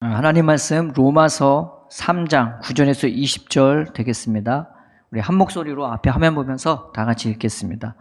하나님 말씀 로마서 3장 9절에서 20절 되겠습니다. 우리 한 목소리로 앞에 화면 보면서 다 같이 읽겠습니다.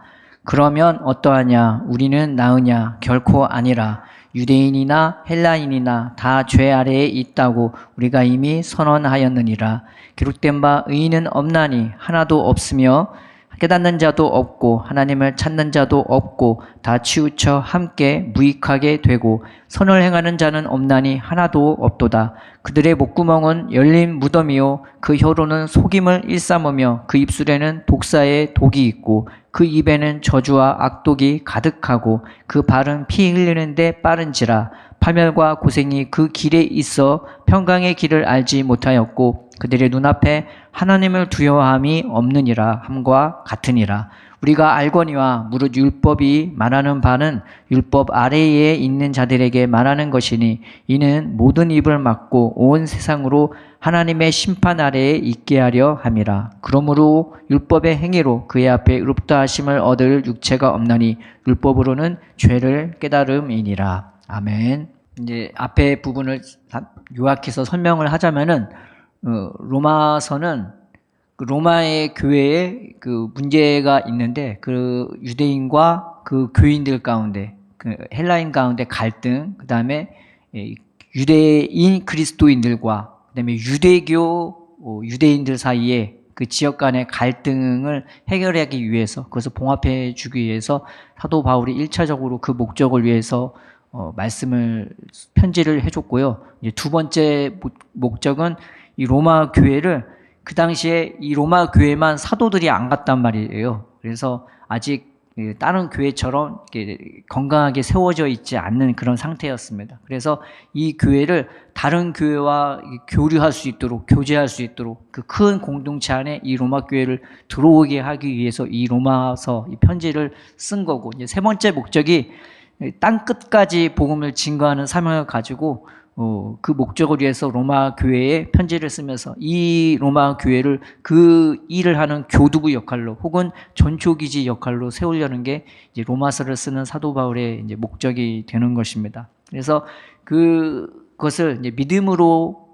그러면 어떠하냐? 우리는 나으냐? 결코 아니라. 유대인이나 헬라인이나 다 죄 아래에 있다고 우리가 이미 선언하였느니라. 기록된 바 의인은 없나니 하나도 없으며 깨닫는 자도 없고 하나님을 찾는 자도 없고 다 치우쳐 함께 무익하게 되고 선을 행하는 자는 없나니 하나도 없도다. 그들의 목구멍은 열린 무덤이요 그 혀로는 속임을 일삼으며 그 입술에는 독사의 독이 있고 그 입에는 저주와 악독이 가득하고 그 발은 피 흘리는데 빠른지라. 파멸과 고생이 그 길에 있어 평강의 길을 알지 못하였고 그들의 눈앞에 하나님을 두려워함이 없느니라 함과 같으니라. 우리가 알거니와 무릇 율법이 말하는 바는 율법 아래에 있는 자들에게 말하는 것이니 이는 모든 입을 막고 온 세상으로 하나님의 심판 아래에 있게 하려 함이라. 그러므로 율법의 행위로 그의 앞에 의롭다 하심을 얻을 육체가 없나니 율법으로는 죄를 깨달음이니라. 아멘. 이제 앞에 부분을 요약해서 설명을 하자면은 로마서는 그 로마의 교회에 그 문제가 있는데 그 유대인과 그 교인들 가운데 그 헬라인 가운데 갈등, 그다음에 유대인 그리스도인들과 그다음에 유대교 유대인들 사이에 그 지역 간의 갈등을 해결하기 위해서, 그것을 봉합해 주기 위해서 사도 바울이 1차적으로 그 목적을 위해서 말씀을 편지를 해줬고요. 이제 두 번째 목적은 이 로마 교회를, 그 당시에 이 로마 교회만 사도들이 안 갔단 말이에요. 그래서 아직 다른 교회처럼 건강하게 세워져 있지 않는 그런 상태였습니다. 그래서 이 교회를 다른 교회와 교류할 수 있도록, 교제할 수 있도록 그 큰 공동체 안에 이 로마 교회를 들어오게 하기 위해서 이 로마서 이 편지를 쓴 거고, 이제 세 번째 목적이 땅 끝까지 복음을 증거하는 사명을 가지고 그 목적을 위해서 로마 교회에 편지를 쓰면서 이 로마 교회를 그 일을 하는 교두부 역할로 혹은 전초기지 역할로 세우려는 게 이제 로마서를 쓰는 사도 바울의 이제 목적이 되는 것입니다. 그래서 그것을 이제 믿음으로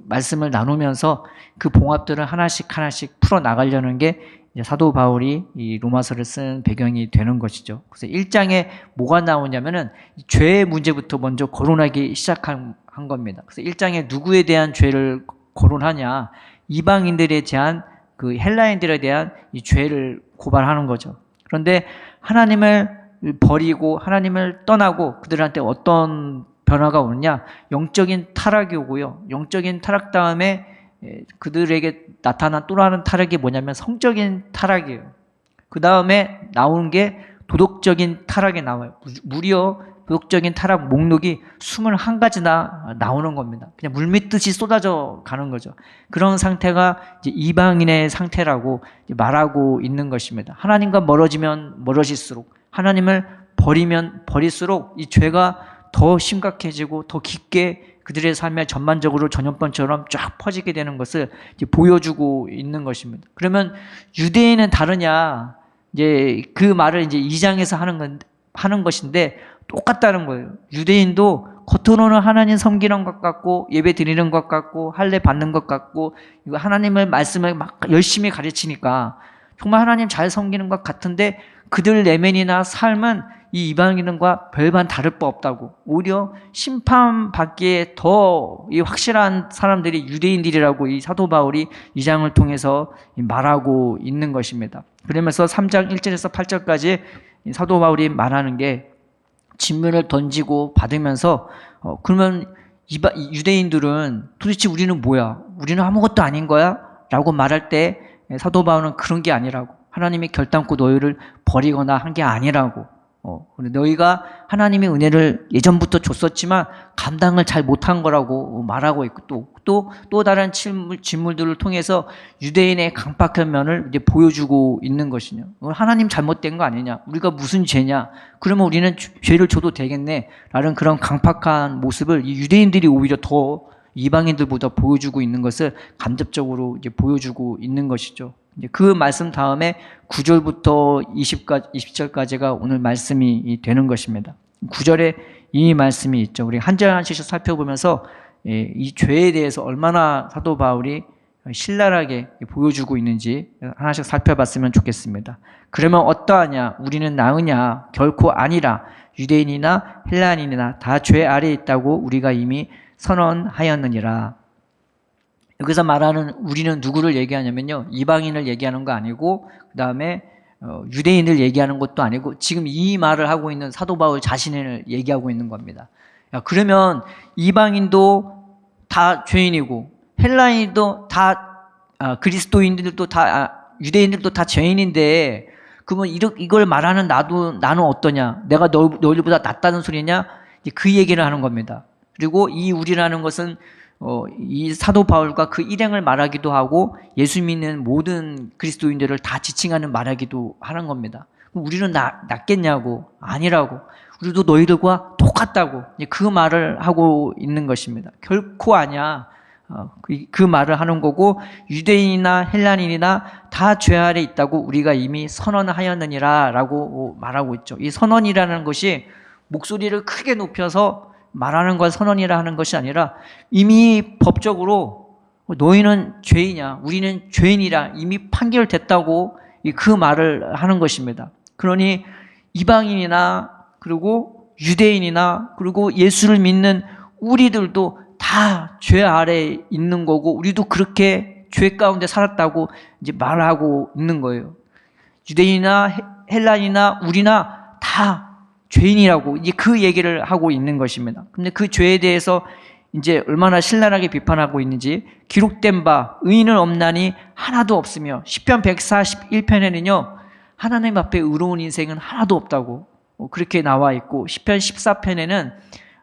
말씀을 나누면서 그 봉합들을 하나씩 풀어 나가려는 게 이제 사도 바울이 이 로마서를 쓴 배경이 되는 것이죠. 그래서 1장에 뭐가 나오냐면은 죄의 문제부터 먼저 거론하기 시작한 겁니다. 그래서 1장에 누구에 대한 죄를 거론하냐? 이방인들에 대한, 그 헬라인들에 대한 이 죄를 고발하는 거죠. 그런데 하나님을 버리고 하나님을 떠나고 그들한테 어떤 변화가 오느냐? 영적인 타락이 오고요. 영적인 타락 다음에 그들에게 나타난 또 다른 타락이 뭐냐면 성적인 타락이에요. 그 다음에 나오는 게 도덕적인 타락이 나와요. 무려 도덕적인 타락 목록이 21가지나 나오는 겁니다. 그냥 물밀듯이 쏟아져 가는 거죠. 그런 상태가 이제 이방인의 상태라고 말하고 있는 것입니다. 하나님과 멀어지면 멀어질수록, 하나님을 버리면 버릴수록 이 죄가 더 심각해지고 더 깊게 그들의 삶에 전반적으로 전염병처럼 쫙 퍼지게 되는 것을 이제 보여주고 있는 것입니다. 그러면 유대인은 다르냐? 이제 그 말을 이제 2장에서 하는 것인데 똑같다는 거예요. 유대인도 겉으로는 하나님 섬기는 것 같고 예배 드리는 것 같고 할례 받는 것 같고 이거 하나님을 말씀을 막 열심히 가르치니까 정말 하나님 잘 섬기는 것 같은데 그들 내면이나 삶은 이 이방인과 별반 다를 바 없다고, 오히려 심판받기에 더 이 확실한 사람들이 유대인들이라고 이 사도 바울이 이 장을 통해서 말하고 있는 것입니다. 그러면서 3장 1절에서 8절까지 사도 바울이 말하는 게 질문을 던지고 받으면서 그러면 유대인들은 도대체 우리는 뭐야? 우리는 아무것도 아닌 거야? 라고 말할 때 사도 바울은 그런 게 아니라고, 하나님이 결단코 너희를 버리거나 한 게 아니라고, 너희가 하나님의 은혜를 예전부터 줬었지만 감당을 잘 못한 거라고 말하고 있고, 또 다른 질문들을 통해서 유대인의 강팍한 면을 이제 보여주고 있는 것이냐. 하나님 잘못된 거 아니냐? 우리가 무슨 죄냐? 그러면 우리는 죄를 줘도 되겠네? 라는 그런 강팍한 모습을 이 유대인들이 오히려 더 이방인들보다 보여주고 있는 것을 간접적으로 이제 보여주고 있는 것이죠. 그 말씀 다음에 9절부터 20절까지가 오늘 말씀이 되는 것입니다. 9절에 이 말씀이 있죠. 우리 한 절 한 절씩 살펴보면서 이 죄에 대해서 얼마나 사도 바울이 신랄하게 보여주고 있는지 하나씩 살펴봤으면 좋겠습니다. 그러면 어떠하냐? 우리는 나으냐? 결코 아니라 유대인이나 헬라인이나 다 죄 아래에 있다고 우리가 이미 선언하였느니라. 여기서 말하는 우리는 누구를 얘기하냐면요, 이방인을 얘기하는 거 아니고 그 다음에 유대인을 얘기하는 것도 아니고 지금 이 말을 하고 있는 사도 바울 자신을 얘기하고 있는 겁니다. 야, 그러면 이방인도 다 죄인이고 헬라인도 다 그리스도인들도 다 유대인들도 다 죄인인데 그러면 이걸 말하는 나는 어떠냐? 내가 너희들보다 낫다는 소리냐? 그 얘기를 하는 겁니다. 그리고 이 우리라는 것은 이 사도 바울과 그 일행을 말하기도 하고 예수 믿는 모든 그리스도인들을 다 지칭하는 말하기도 하는 겁니다. 그럼 우리는 낫겠냐고? 아니라고. 우리도 너희들과 똑같다고 그 말을 하고 있는 것입니다. 결코 아니야. 그 말을 하는 거고 유대인이나 헬라인이나 다 죄 아래 있다고 우리가 이미 선언하였느니라 라고 말하고 있죠. 이 선언이라는 것이 목소리를 크게 높여서 말하는 걸 선언이라 하는 것이 아니라 이미 법적으로 너희는 죄인이야, 우리는 죄인이라 이미 판결됐다고 그 말을 하는 것입니다. 그러니 이방인이나 그리고 유대인이나 그리고 예수를 믿는 우리들도 다 죄 아래에 있는 거고 우리도 그렇게 죄 가운데 살았다고 이제 말하고 있는 거예요. 유대인이나 헬라인이나 우리나 다 죄인이라고 이제 그 얘기를 하고 있는 것입니다. 근데 그 죄에 대해서 이제 얼마나 신랄하게 비판하고 있는지 기록된 바 의인은 없나니 하나도 없으며 시편 141편에는요 하나님 앞에 의로운 인생은 하나도 없다고 그렇게 나와 있고 시편 14편에는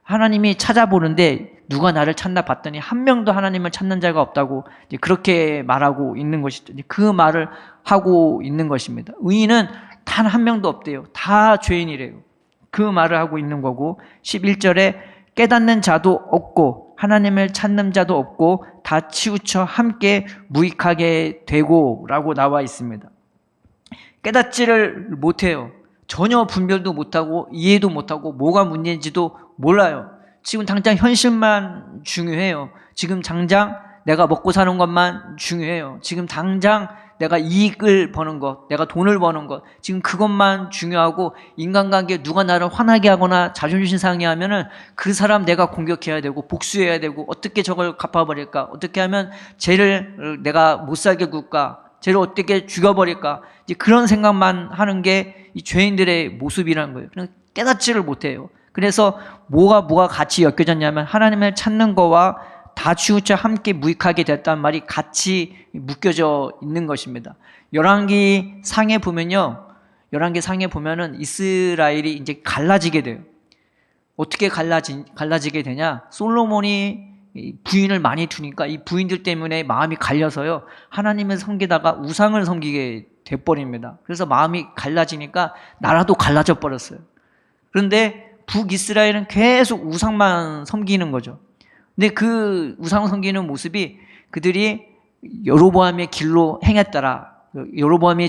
하나님이 찾아보는데 누가 나를 찾나 봤더니 한 명도 하나님을 찾는 자가 없다고 그렇게 말하고 있는 것이죠. 그 말을 하고 있는 것입니다. 의인은 단 한 명도 없대요. 다 죄인이래요. 그 말을 하고 있는 거고 11절에 깨닫는 자도 없고 하나님을 찾는 자도 없고 다 치우쳐 함께 무익하게 되고 라고 나와 있습니다. 깨닫지를 못해요. 전혀 분별도 못하고 이해도 못하고 뭐가 문제인지도 몰라요. 지금 당장 현실만 중요해요. 지금 당장 내가 먹고 사는 것만 중요해요. 지금 당장 내가 이익을 버는 것, 내가 돈을 버는 것, 지금 그것만 중요하고 인간관계 누가 나를 화나게 하거나 자존심 상해 하면은 그 사람 내가 공격해야 되고 복수해야 되고 어떻게 저걸 갚아버릴까, 어떻게 하면 쟤를 내가 못 살게 굴까, 쟤를 어떻게 죽여버릴까, 이제 그런 생각만 하는 게 이 죄인들의 모습이라는 거예요. 그냥 깨닫지를 못해요. 그래서 뭐가 같이 엮여졌냐면 하나님을 찾는 거와 다 치우쳐 함께 무익하게 됐다는 말이 같이 묶여져 있는 것입니다. 열왕기 상에 보면요, 열왕기 상에 보면은 이스라엘이 이제 갈라지게 돼요. 어떻게 갈라지게 되냐? 솔로몬이 부인을 많이 두니까 이 부인들 때문에 마음이 갈려서요, 하나님을 섬기다가 우상을 섬기게 돼버립니다. 그래서 마음이 갈라지니까 나라도 갈라져 버렸어요. 그런데 북이스라엘은 계속 우상만 섬기는 거죠. 근데 그 우상 섬기는 모습이 그들이 여로보암의 길로 행했더라. 여로보암이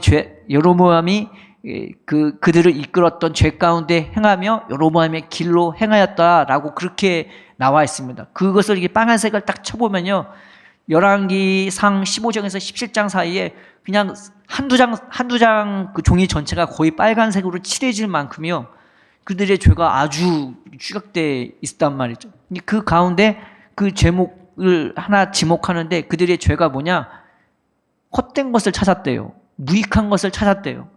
그들을 이끌었던 죄 가운데 행하며 여로보암의 길로 행하였다라고 그렇게 나와 있습니다. 그것을 이게 빨간색을 딱 쳐보면요, 열왕기상 15장에서 17장 사이에 그냥 한두 장 그 종이 전체가 거의 빨간색으로 칠해질 만큼요, 그들의 죄가 아주 추격돼 있단 말이죠. 그 가운데 그 제목을 하나 지목하는데 그들의 죄가 뭐냐? 헛된 것을 찾았대요. 무익한 것을 찾았대요.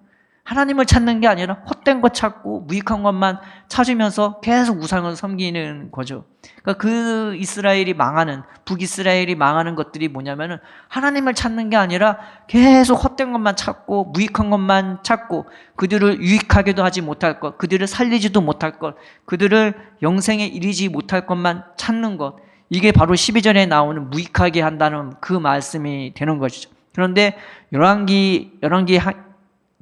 하나님을 찾는 게 아니라 헛된 것 찾고 무익한 것만 찾으면서 계속 우상을 섬기는 거죠. 그러니까 그 이스라엘이 망하는, 북이스라엘이 망하는 것들이 뭐냐면은 하나님을 찾는 게 아니라 계속 헛된 것만 찾고 무익한 것만 찾고 그들을 유익하게도 하지 못할 것, 그들을 살리지도 못할 것, 그들을 영생에 이르지 못할 것만 찾는 것, 이게 바로 12절에 나오는 무익하게 한다는 그 말씀이 되는 것이죠. 그런데 열왕기가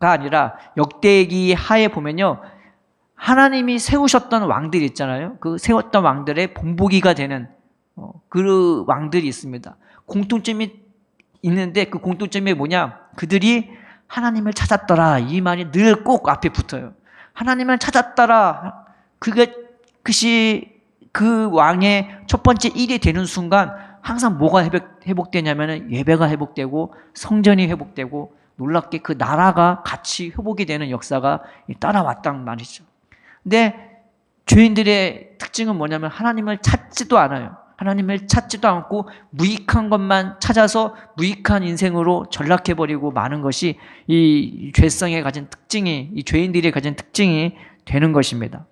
아니라 역대기 하에 보면요, 하나님이 세우셨던 왕들이 있잖아요. 그 세웠던 왕들의 본보기가 되는 그 왕들이 있습니다. 공통점이 있는데 그 공통점이 뭐냐? 그들이 하나님을 찾았더라. 이 말이 늘 꼭 앞에 붙어요. 하나님을 찾았더라. 그것이 그 왕의 첫 번째 일이 되는 순간 항상 뭐가 회복되냐면은 예배가 회복되고 성전이 회복되고 놀랍게 그 나라가 같이 회복이 되는 역사가 따라왔단 말이죠. 근데 죄인들의 특징은 뭐냐면 하나님을 찾지도 않아요. 하나님을 찾지도 않고 무익한 것만 찾아서 무익한 인생으로 전락해버리고 마는 것이 이 죄성에 가진 특징이, 이 죄인들이 가진 특징이 되는 것입니다.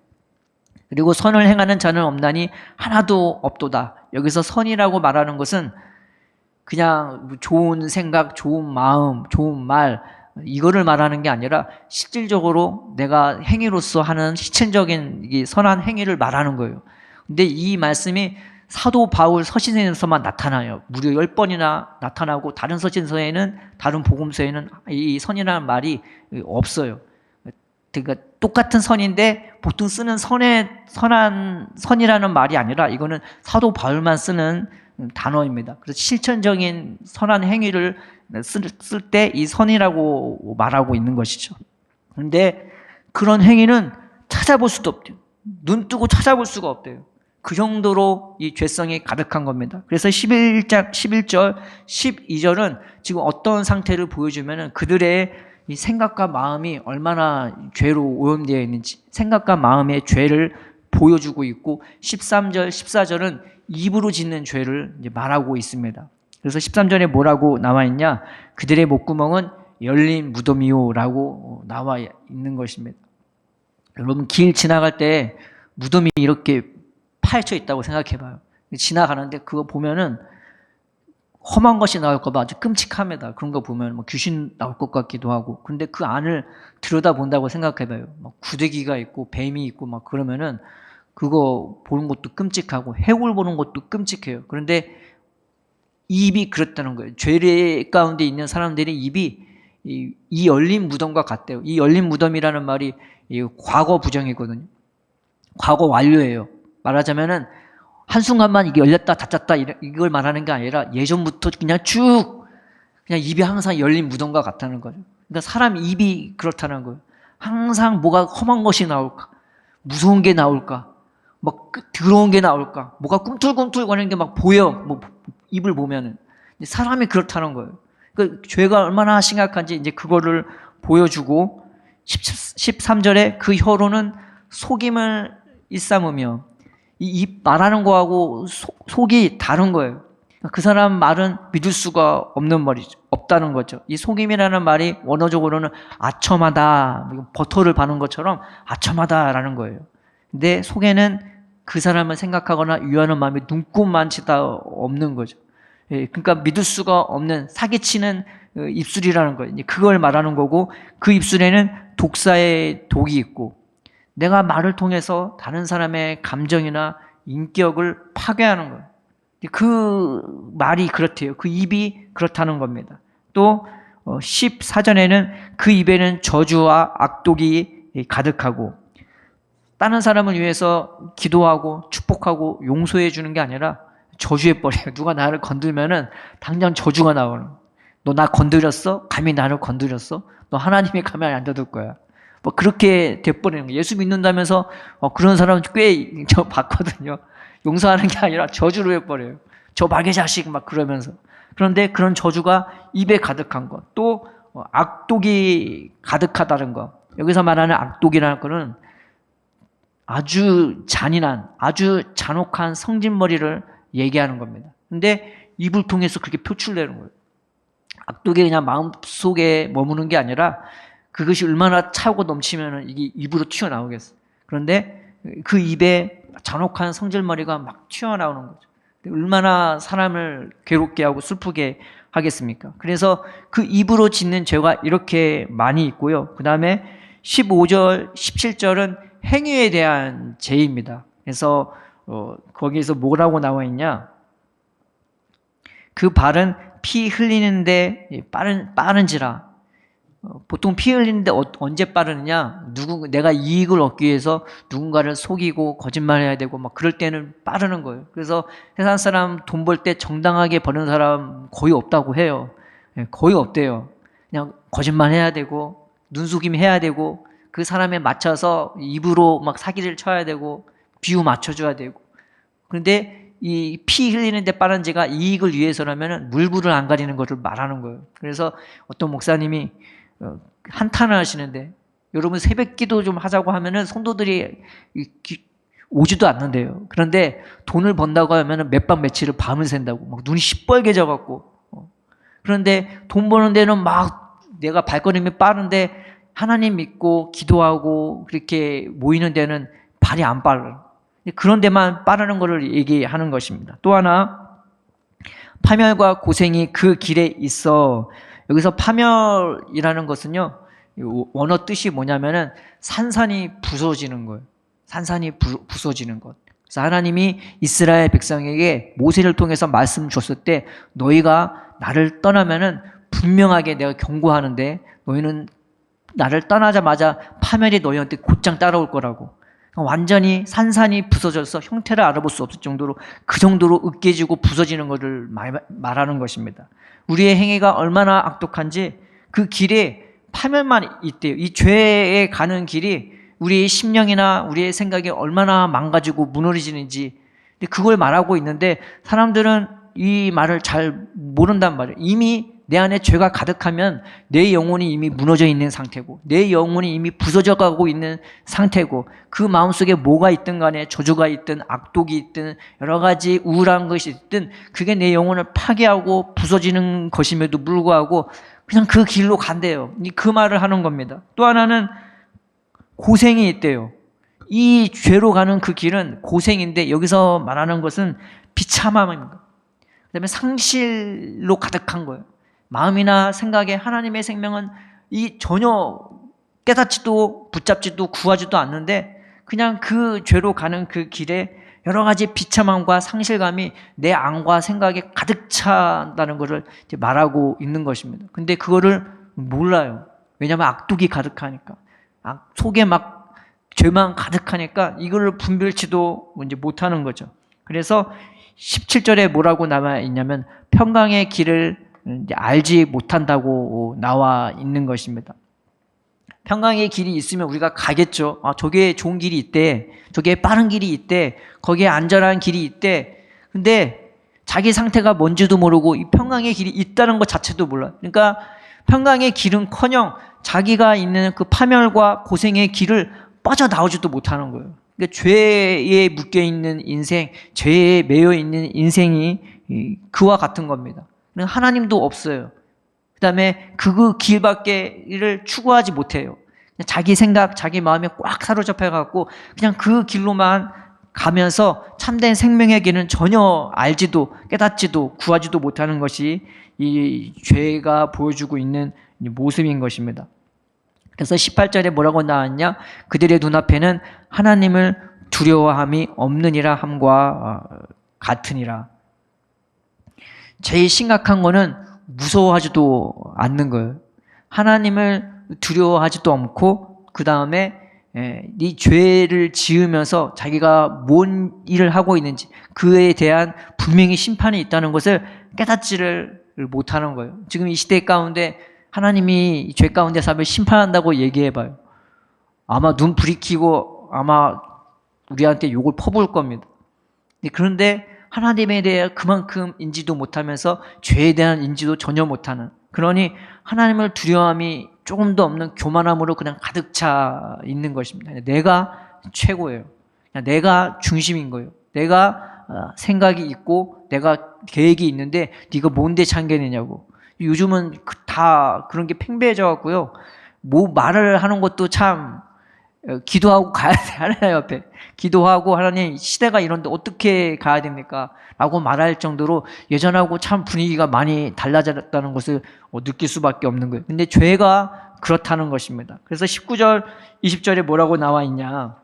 그리고 선을 행하는 자는 없나니 하나도 없도다. 여기서 선이라고 말하는 것은 그냥 좋은 생각, 좋은 마음, 좋은 말 이거를 말하는 게 아니라 실질적으로 내가 행위로서 하는 실천적인 이 선한 행위를 말하는 거예요. 근데 이 말씀이 사도 바울 서신에서만 나타나요. 무려 10번이나 나타나고 다른 서신서에는, 다른 복음서에는 이 선이라는 말이 없어요. 그러니까 똑같은 선인데 보통 쓰는 선한 선이라는 말이 아니라 이거는 사도 바울만 쓰는 단어입니다. 그래서 실천적인 선한 행위를 쓸 때 이 선이라고 말하고 있는 것이죠. 그런데 그런 행위는 찾아볼 수도 없대요. 눈 뜨고 찾아볼 수가 없대요. 그 정도로 이 죄성이 가득한 겁니다. 그래서 11절, 12절은 지금 어떤 상태를 보여주면은 그들의 이 생각과 마음이 얼마나 죄로 오염되어 있는지, 생각과 마음의 죄를 보여주고 있고, 13절, 14절은 입으로 짓는 죄를 이제 말하고 있습니다. 그래서 13절에 뭐라고 나와 있냐? 그들의 목구멍은 열린 무덤이요라고 나와 있는 것입니다. 여러분 길 지나갈 때 무덤이 이렇게 파헤쳐 있다고 생각해봐요. 지나가는데 그거 보면은 험한 것이 나올까 봐 아주 끔찍합니다. 그런 거 보면 뭐 귀신 나올 것 같기도 하고. 근데 그 안을 들여다본다고 생각해봐요. 막 구데기가 있고 뱀이 있고 막 그러면은 그거 보는 것도 끔찍하고 해골 보는 것도 끔찍해요. 그런데 입이 그렇다는 거예요. 죄 가운데 있는 사람들의 입이 이 열린 무덤과 같대요. 이 열린 무덤이라는 말이 과거 부정이거든요. 과거 완료예요. 말하자면은 한순간만 이게 열렸다 닫혔다 이걸 말하는 게 아니라 예전부터 그냥 쭉 그냥 입이 항상 열린 무덤과 같다는 거죠. 그러니까 사람 입이 그렇다는 거예요. 항상 뭐가 험한 것이 나올까, 무서운 게 나올까, 막 더러운 게 나올까, 뭐가 꿈틀꿈틀 거리는 게 막 보여. 뭐 입을 보면은 사람이 그렇다는 거예요. 그러니까 죄가 얼마나 심각한지 이제 그거를 보여주고 13절에 그 혀로는 속임을 일삼으며 이 입 말하는 거하고 속이 다른 거예요. 그 사람 말은 믿을 수가 없는 말이죠. 없다는 거죠. 이 속임이라는 말이 원어적으로는 아첨하다, 버터를 바른 것처럼 아첨하다라는 거예요. 근데 속에는 그 사람을 생각하거나 위하는 마음이 눈꼽만치다 없는 거죠. 그러니까 믿을 수가 없는 사기치는 입술이라는 거예요. 그걸 말하는 거고, 그 입술에는 독사의 독이 있고 내가 말을 통해서 다른 사람의 감정이나 인격을 파괴하는 거예요. 그 말이 그렇대요. 그 입이 그렇다는 겁니다. 또 14절에는 그 입에는 저주와 악독이 가득하고, 다른 사람을 위해서 기도하고 축복하고 용서해 주는 게 아니라 저주해버려요. 누가 나를 건들면은 당장 저주가 나오는 거예요. 너 나 건드렸어? 감히 나를 건드렸어? 너 하나님의 가면 안 닫을 거야. 뭐 그렇게 돼버리는 거예요. 예수 믿는다면서 그런 사람 꽤 저 봤거든요. 용서하는 게 아니라 저주로 해버려요. 저 마귀 자식 막 그러면서. 그런데 그런 저주가 입에 가득한 것, 또 악독이 가득하다는 것. 여기서 말하는 악독이라는 것은 아주 잔인한, 아주 잔혹한 성질머리를 얘기하는 겁니다. 근데 입을 통해서 그렇게 표출되는 거예요. 악독이 그냥 마음속에 머무는 게 아니라 그것이 얼마나 차고 넘치면 이게 입으로 튀어나오겠어요. 그런데 그 입에 잔혹한 성질머리가 막 튀어나오는 거죠. 얼마나 사람을 괴롭게 하고 슬프게 하겠습니까? 그래서 그 입으로 짓는 죄가 이렇게 많이 있고요. 그 다음에 15절, 17절은 행위에 대한 죄입니다. 그래서 거기에서 뭐라고 나와 있냐? 그 발은 피 흘리는데 빠른지라. 보통 피 흘리는데 언제 빠르느냐? 내가 이익을 얻기 위해서 누군가를 속이고 거짓말해야 되고 막 그럴 때는 빠르는 거예요. 그래서 세상 사람 돈 벌 때 정당하게 버는 사람 거의 없다고 해요. 거의 없대요. 그냥 거짓말해야 되고 눈속임 해야 되고 그 사람에 맞춰서 입으로 막 사기를 쳐야 되고 비유 맞춰줘야 되고 그런데 이 피 흘리는데 빠른지가 이익을 위해서라면 물불을 안 가리는 것을 말하는 거예요. 그래서 어떤 목사님이 한탄을 하시는데, 여러분 새벽기도 좀 하자고 하면은 성도들이 오지도 않는데요. 그런데 돈을 번다고 하면은 몇 밤 며칠을 밤을 샌다고, 막 눈이 시뻘개져 갖고. 그런데 돈 버는 데는 막 내가 발걸음이 빠른데 하나님 믿고 기도하고 그렇게 모이는 데는 발이 안 빨라. 그런 데만 빠르는 것을 얘기하는 것입니다. 또 하나, 파멸과 고생이 그 길에 있어. 여기서 파멸이라는 것은요, 원어 뜻이 뭐냐면은 산산이 부서지는 거예요. 산산이 부서지는 것. 그래서 하나님이 이스라엘 백성에게 모세를 통해서 말씀 줬을 때, 너희가 나를 떠나면은 분명하게 내가 경고하는데, 너희는 나를 떠나자마자 파멸이 너희한테 곧장 따라올 거라고. 완전히 산산이 부서져서 형태를 알아볼 수 없을 정도로, 그 정도로 으깨지고 부서지는 것을 말하는 것입니다. 우리의 행위가 얼마나 악독한지 그 길에 파멸만 있대요. 이 죄에 가는 길이 우리의 심령이나 우리의 생각이 얼마나 망가지고 무너지는지, 그걸 말하고 있는데 사람들은 이 말을 잘 모른단 말이에요. 이미 내 안에 죄가 가득하면 내 영혼이 이미 무너져 있는 상태고, 내 영혼이 이미 부서져 가고 있는 상태고, 그 마음속에 뭐가 있든 간에, 저주가 있든 악독이 있든 여러 가지 우울한 것이 있든 그게 내 영혼을 파괴하고 부서지는 것임에도 불구하고 그냥 그 길로 간대요. 그 말을 하는 겁니다. 또 하나는 고생이 있대요. 이 죄로 가는 그 길은 고생인데, 여기서 말하는 것은 비참함입니다. 그 다음에 상실로 가득한 거예요. 마음이나 생각에 하나님의 생명은 이 전혀 깨닫지도 붙잡지도 구하지도 않는데, 그냥 그 죄로 가는 그 길에 여러 가지 비참함과 상실감이 내 안과 생각에 가득 찬다는 것을 이제 말하고 있는 것입니다. 근데 그거를 몰라요. 왜냐하면 악독이 가득하니까, 속에 막 죄만 가득하니까 이거를 분별치도 이제 못하는 거죠. 그래서 17절에 뭐라고 나와 있냐면, 평강의 길을 이제 알지 못한다고 나와 있는 것입니다. 평강의 길이 있으면 우리가 가겠죠. 저게 좋은 길이 있대, 저게 빠른 길이 있대, 거기에 안전한 길이 있대. 근데 자기 상태가 뭔지도 모르고 이 평강의 길이 있다는 것 자체도 몰라요. 그러니까 평강의 길은커녕 자기가 있는 그 파멸과 고생의 길을 빠져나오지도 못하는 거예요. 그러니까 죄에 묶여있는 인생, 죄에 매여있는 인생이 그와 같은 겁니다. 하나님도 없어요. 그 다음에 그 길밖에를 추구하지 못해요. 자기 생각, 자기 마음에 꽉 사로잡혀갖고 그냥 그 길로만 가면서 참된 생명의 길은 전혀 알지도 깨닫지도 구하지도 못하는 것이 이 죄가 보여주고 있는 모습인 것입니다. 그래서 18절에 뭐라고 나왔냐? 그들의 눈앞에는 하나님을 두려워함이 없느니라 함과 같으니라. 제일 심각한 거는 무서워하지도 않는 거예요. 하나님을 두려워하지도 않고, 그 다음에 이 죄를 지으면서 자기가 뭔 일을 하고 있는지 그에 대한 분명히 심판이 있다는 것을 깨닫지를 못하는 거예요. 지금 이 시대 가운데 하나님이 죄 가운데 사람을 심판한다고 얘기해봐요. 아마 눈 부리키고 아마 우리한테 욕을 퍼부을 겁니다. 그런데 하나님에 대해 그만큼 인지도 못하면서 죄에 대한 인지도 전혀 못하는, 그러니 하나님을 두려움이 조금도 없는 교만함으로 그냥 가득 차 있는 것입니다. 내가 최고예요. 내가 중심인 거예요. 내가 생각이 있고 내가 계획이 있는데 네가 뭔데 참견이냐고. 요즘은 다 그런 게 팽배해져 갖고요. 뭐 말을 하는 것도 참 기도하고 가야 돼. 하나님 앞에 기도하고, 하나님 시대가 이런데 어떻게 가야 됩니까? 라고 말할 정도로 예전하고 참 분위기가 많이 달라졌다는 것을 느낄 수밖에 없는 거예요. 근데 죄가 그렇다는 것입니다. 그래서 19절 20절에 뭐라고 나와 있냐?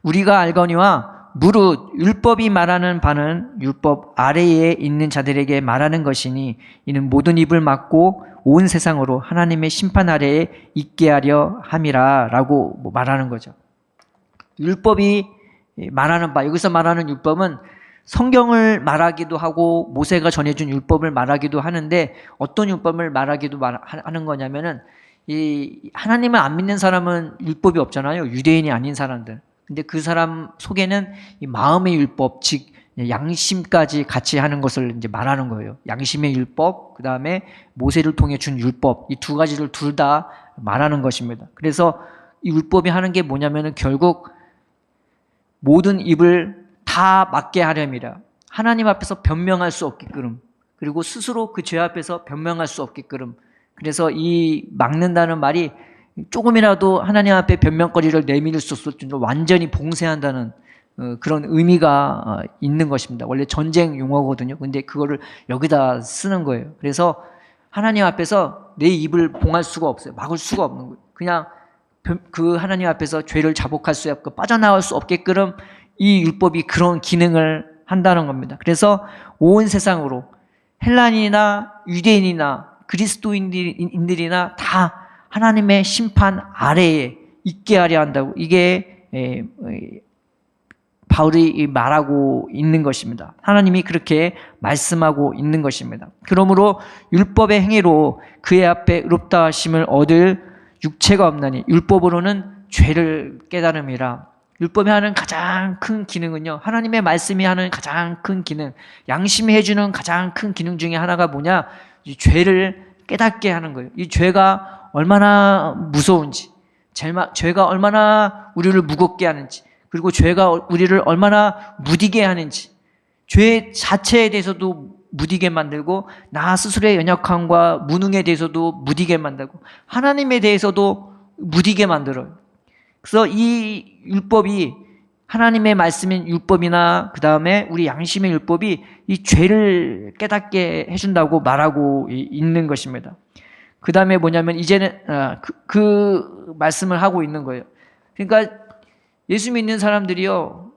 우리가 알거니와 무릇 율법이 말하는 바는 율법 아래에 있는 자들에게 말하는 것이니, 이는 모든 입을 막고 온 세상으로 하나님의 심판 아래에 있게 하려 함이라 라고 말하는 거죠. 율법이 말하는 바, 여기서 말하는 율법은 성경을 말하기도 하고 모세가 전해준 율법을 말하기도 하는데, 어떤 율법을 말하기도 하는 거냐면은, 이 하나님을 안 믿는 사람은 율법이 없잖아요. 유대인이 아닌 사람들. 근데 그 사람 속에는 이 마음의 율법, 즉 양심까지 같이 하는 것을 이제 말하는 거예요. 양심의 율법, 그 다음에 모세를 통해 준 율법, 이 두 가지를 둘 다 말하는 것입니다. 그래서 이 율법이 하는 게 뭐냐면은 결국 모든 입을 다 막게 하렴이라. 하나님 앞에서 변명할 수 없게끔, 그리고 스스로 그 죄 앞에서 변명할 수 없게끔. 그래서 이 막는다는 말이 조금이라도 하나님 앞에 변명거리를 내밀 수 없을 정도로 완전히 봉쇄한다는 그런 의미가 있는 것입니다. 원래 전쟁 용어거든요. 근데 그거를 여기다 쓰는 거예요. 그래서 하나님 앞에서 내 입을 봉할 수가 없어요. 막을 수가 없는 거예요. 그냥 그 하나님 앞에서 죄를 자복할 수 없고 빠져나올 수 없게끔 이 율법이 그런 기능을 한다는 겁니다. 그래서 온 세상으로 헬라인이나 유대인이나 그리스도인들이나 다 하나님의 심판 아래에 있게 하려 한다고, 이게 바울이 말하고 있는 것입니다. 하나님이 그렇게 말씀하고 있는 것입니다. 그러므로 율법의 행위로 그의 앞에 의롭다 하심을 얻을 육체가 없나니 율법으로는 죄를 깨달음이라. 율법이 하는 가장 큰 기능은요, 하나님의 말씀이 하는 가장 큰 기능, 양심이 해주는 가장 큰 기능 중에 하나가 뭐냐, 이 죄를 깨닫게 하는 거예요. 이 죄가 얼마나 무서운지, 죄가 얼마나 우리를 무겁게 하는지, 그리고 죄가 우리를 얼마나 무디게 하는지, 죄 자체에 대해서도 무디게 만들고 나 스스로의 연약함과 무능에 대해서도 무디게 만들고 하나님에 대해서도 무디게 만들어요. 그래서 이 율법이, 하나님의 말씀인 율법이나 그 다음에 우리 양심의 율법이 이 죄를 깨닫게 해준다고 말하고 있는 것입니다. 그 다음에 뭐냐면 이제는 그 말씀을 하고 있는 거예요. 그러니까 예수 믿는 사람들이요,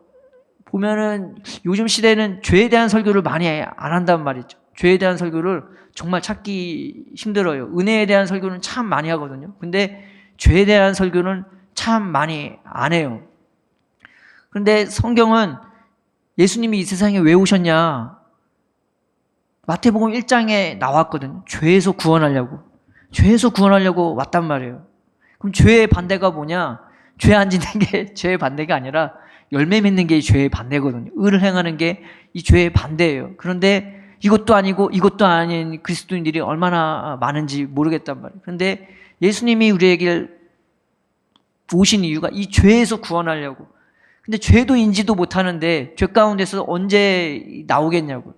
보면은 요즘 시대는 죄에 대한 설교를 많이 안 한단 말이죠. 죄에 대한 설교를 정말 찾기 힘들어요. 은혜에 대한 설교는 참 많이 하거든요. 근데 죄에 대한 설교는 참 많이 안 해요. 그런데 성경은 예수님이 이 세상에 왜 오셨냐? 마태복음 1장에 나왔거든요. 죄에서 구원하려고. 죄에서 구원하려고 왔단 말이에요. 그럼 죄의 반대가 뭐냐? 죄 안 짓는 게 죄의 반대가 아니라 열매 맺는 게 죄의 반대거든요. 의를 행하는 게 이 죄의 반대예요. 그런데 이것도 아니고 이것도 아닌 그리스도인들이 얼마나 많은지 모르겠단 말이에요. 그런데 예수님이 우리에게 오신 이유가 이 죄에서 구원하려고. 근데 죄도 인지도 못하는데 죄 가운데서 언제 나오겠냐고요.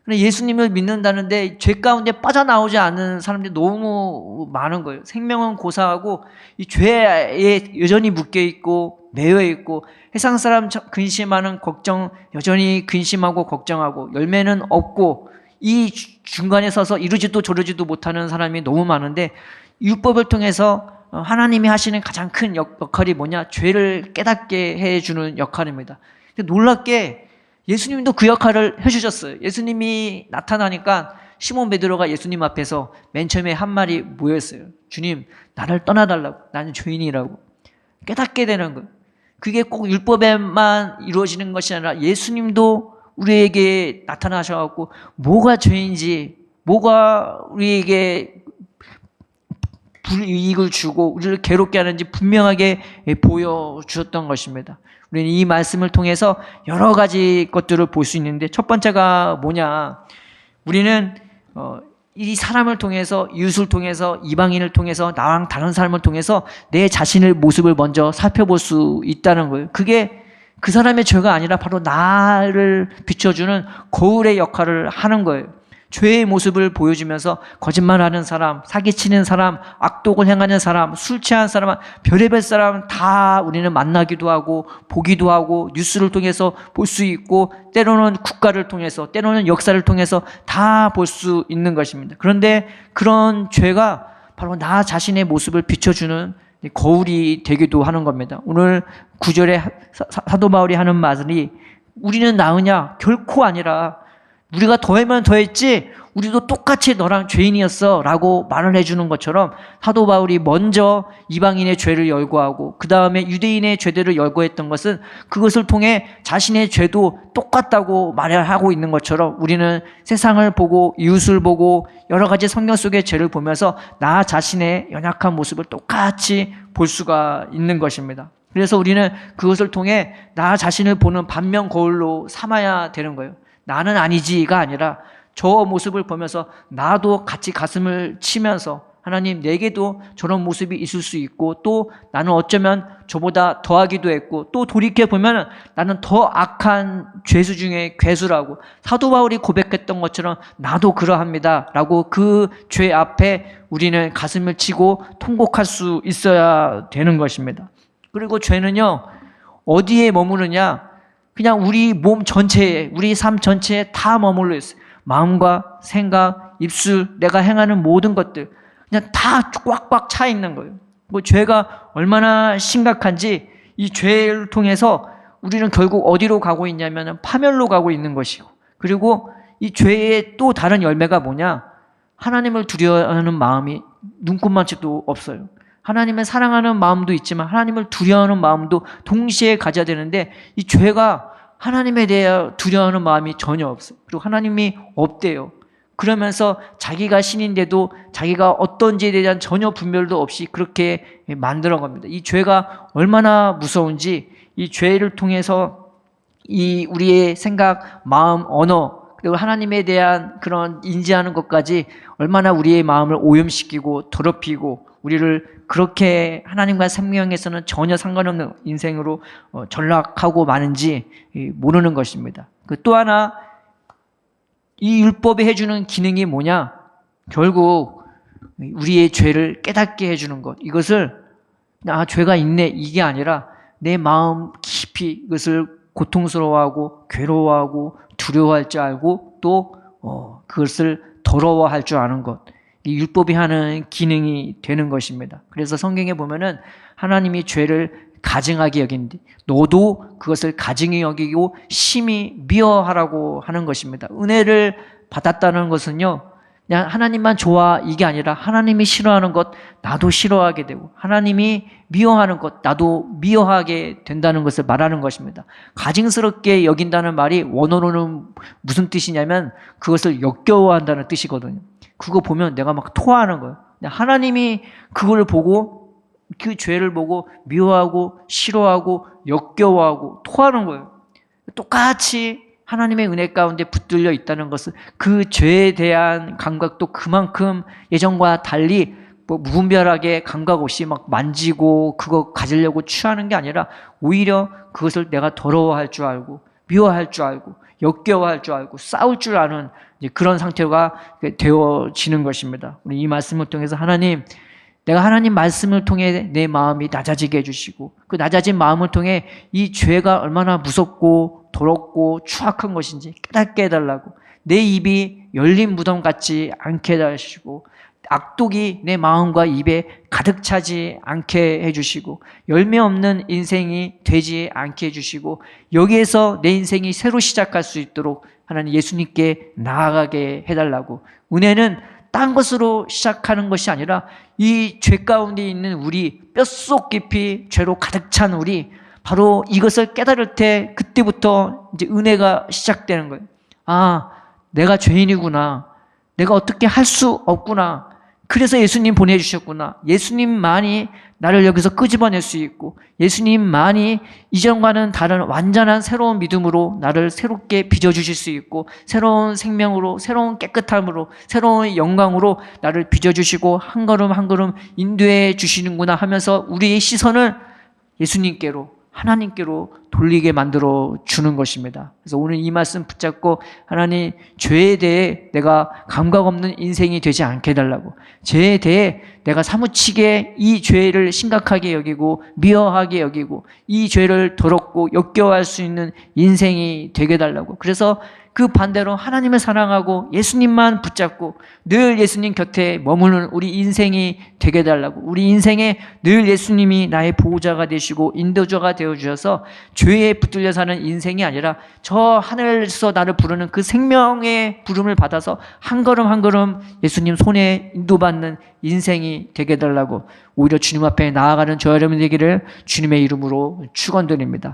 근데 예수님을 믿는다는데 죄 가운데 빠져나오지 않는 사람들이 너무 많은 거예요. 생명은 고사하고 이 죄에 여전히 묶여있고 매여있고 세상 사람 근심하는 걱정, 여전히 근심하고 걱정하고 열매는 없고 이 중간에 서서 이러지도 저러지도 못하는 사람이 너무 많은데, 율법을 통해서 하나님이 하시는 가장 큰 역할이 뭐냐? 죄를 깨닫게 해주는 역할입니다. 근데 놀랍게 예수님도 그 역할을 해주셨어요. 예수님이 나타나니까 시몬 베드로가 예수님 앞에서 맨 처음에 한 말이 뭐였어요? 주님, 나를 떠나달라고. 나는 죄인이라고. 깨닫게 되는 거예요. 그게 꼭 율법에만 이루어지는 것이 아니라 예수님도 우리에게 나타나셔갖고 뭐가 죄인지, 뭐가 우리에게 불이익을 주고 우리를 괴롭게 하는지 분명하게 보여주셨던 것입니다. 우리는 이 말씀을 통해서 여러 가지 것들을 볼 수 있는데, 첫 번째가 뭐냐? 우리는 이 사람을 통해서, 이웃을 통해서, 이방인을 통해서, 나랑 다른 사람을 통해서 내 자신의 모습을 먼저 살펴볼 수 있다는 거예요. 그게 그 사람의 죄가 아니라 바로 나를 비춰주는 거울의 역할을 하는 거예요. 죄의 모습을 보여주면서 거짓말하는 사람, 사기치는 사람, 악독을 행하는 사람, 술 취한 사람, 별의별 사람 다 우리는 만나기도 하고 보기도 하고 뉴스를 통해서 볼 수 있고, 때로는 국가를 통해서, 때로는 역사를 통해서 다 볼 수 있는 것입니다. 그런데 그런 죄가 바로 나 자신의 모습을 비춰주는 거울이 되기도 하는 겁니다. 오늘 9절에 사도 바울이 하는 말이, 우리는 나으냐? 결코 아니라 우리가 더하면 더했지 우리도 똑같이 너랑 죄인이었어 라고 말을 해주는 것처럼, 사도 바울이 먼저 이방인의 죄를 열거하고 그 다음에 유대인의 죄들을 열거했던 것은 그것을 통해 자신의 죄도 똑같다고 말을 하고 있는 것처럼, 우리는 세상을 보고 이웃을 보고 여러 가지 성경 속의 죄를 보면서 나 자신의 연약한 모습을 똑같이 볼 수가 있는 것입니다. 그래서 우리는 그것을 통해 나 자신을 보는 반면 거울로 삼아야 되는 거예요. 나는 아니지가 아니라 저 모습을 보면서 나도 같이 가슴을 치면서 하나님, 내게도 저런 모습이 있을 수 있고, 또 나는 어쩌면 저보다 더하기도 했고, 또 돌이켜보면 나는 더 악한 죄수 중에 괴수라고, 사도 바울이 고백했던 것처럼 나도 그러합니다 라고 그 죄 앞에 우리는 가슴을 치고 통곡할 수 있어야 되는 것입니다. 그리고 죄는요, 어디에 머무르냐? 그냥 우리 몸 전체에, 우리 삶 전체에 다 머물러 있어요. 마음과 생각, 입술, 내가 행하는 모든 것들 그냥 다 꽉꽉 차 있는 거예요. 뭐 죄가 얼마나 심각한지 이 죄를 통해서 우리는 결국 어디로 가고 있냐면 파멸로 가고 있는 것이고, 그리고 이 죄의 또 다른 열매가 뭐냐? 하나님을 두려워하는 마음이 눈꼽만치도 없어요. 하나님을 사랑하는 마음도 있지만 하나님을 두려워하는 마음도 동시에 가져야 되는데, 이 죄가 하나님에 대해 두려워하는 마음이 전혀 없어요. 그리고 하나님이 없대요. 그러면서 자기가 신인데도 자기가 어떤지에 대한 전혀 분별도 없이 그렇게 만들어 갑니다. 이 죄가 얼마나 무서운지, 이 죄를 통해서 이 우리의 생각, 마음, 언어, 그리고 하나님에 대한 그런 인지하는 것까지 얼마나 우리의 마음을 오염시키고 더럽히고 우리를 그렇게 하나님과 생명에서는 전혀 상관없는 인생으로 전락하고 마는지 모르는 것입니다. 또 하나, 이 율법이 해주는 기능이 뭐냐? 결국 우리의 죄를 깨닫게 해주는 것. 이것을 죄가 있네 이게 아니라 내 마음 깊이 이것을 고통스러워하고 괴로워하고 두려워할 줄 알고 또 그것을 더러워할 줄 아는 것. 이 율법이 하는 기능이 되는 것입니다. 그래서 성경에 보면은 하나님이 죄를 가증하게 여긴디 너도 그것을 가증히 여기고 심히 미워하라고 하는 것입니다. 은혜를 받았다는 것은요, 그냥 하나님만 좋아 이게 아니라 하나님이 싫어하는 것 나도 싫어하게 되고, 하나님이 미워하는 것 나도 미워하게 된다는 것을 말하는 것입니다. 가증스럽게 여긴다는 말이 원어로는 무슨 뜻이냐면 그것을 역겨워한다는 뜻이거든요. 그거 보면 내가 막 토하는 거예요. 하나님이 그걸 보고, 그 죄를 보고 미워하고 싫어하고 역겨워하고 토하는 거예요. 똑같이 하나님의 은혜 가운데 붙들려 있다는 것은 그 죄에 대한 감각도 그만큼 예전과 달리 무분별하게 감각 없이 막 만지고 그거 가지려고 취하는 게 아니라 오히려 그것을 내가 더러워할 줄 알고 미워할 줄 알고 역겨워할 줄 알고 싸울 줄 아는 그런 상태가 되어지는 것입니다. 우리 이 말씀을 통해서 하나님, 내가 하나님 말씀을 통해 내 마음이 낮아지게 해주시고, 그 낮아진 마음을 통해 이 죄가 얼마나 무섭고 더럽고 추악한 것인지 깨닫게 해달라고, 내 입이 열린 무덤 같지 않게 해주시고, 악독이 내 마음과 입에 가득 차지 않게 해주시고, 열매 없는 인생이 되지 않게 해주시고, 여기에서 내 인생이 새로 시작할 수 있도록 하나님 예수님께 나아가게 해달라고. 은혜는 딴 것으로 시작하는 것이 아니라 이 죄 가운데 있는 우리, 뼛속 깊이 죄로 가득 찬 우리, 바로 이것을 깨달을 때 그때부터 이제 은혜가 시작되는 거예요. 내가 죄인이구나. 내가 어떻게 할 수 없구나. 그래서 예수님 보내주셨구나. 예수님만이 나를 여기서 끄집어낼 수 있고, 예수님만이 이전과는 다른 완전한 새로운 믿음으로 나를 새롭게 빚어주실 수 있고, 새로운 생명으로, 새로운 깨끗함으로, 새로운 영광으로 나를 빚어주시고 한 걸음 한 걸음 인도해 주시는구나 하면서 우리의 시선을 예수님께로, 하나님께로 돌리게 만들어 주는 것입니다. 그래서 오늘 이 말씀 붙잡고 하나님, 죄에 대해 내가 감각 없는 인생이 되지 않게 해달라고, 죄에 대해 내가 사무치게 이 죄를 심각하게 여기고 미워하게 여기고 이 죄를 더럽고 역겨워할 수 있는 인생이 되게 해달라고. 그래서 그 반대로 하나님을 사랑하고 예수님만 붙잡고 늘 예수님 곁에 머무는 우리 인생이 되게 해달라고. 우리 인생에 늘 예수님이 나의 보호자가 되시고 인도자가 되어주셔서 죄에 붙들려 사는 인생이 아니라 저 하늘에서 나를 부르는 그 생명의 부름을 받아서 한 걸음 한 걸음 예수님 손에 인도받는 인생이 되게 해달라고, 오히려 주님 앞에 나아가는 저 여러분 되기를 주님의 이름으로 축원드립니다.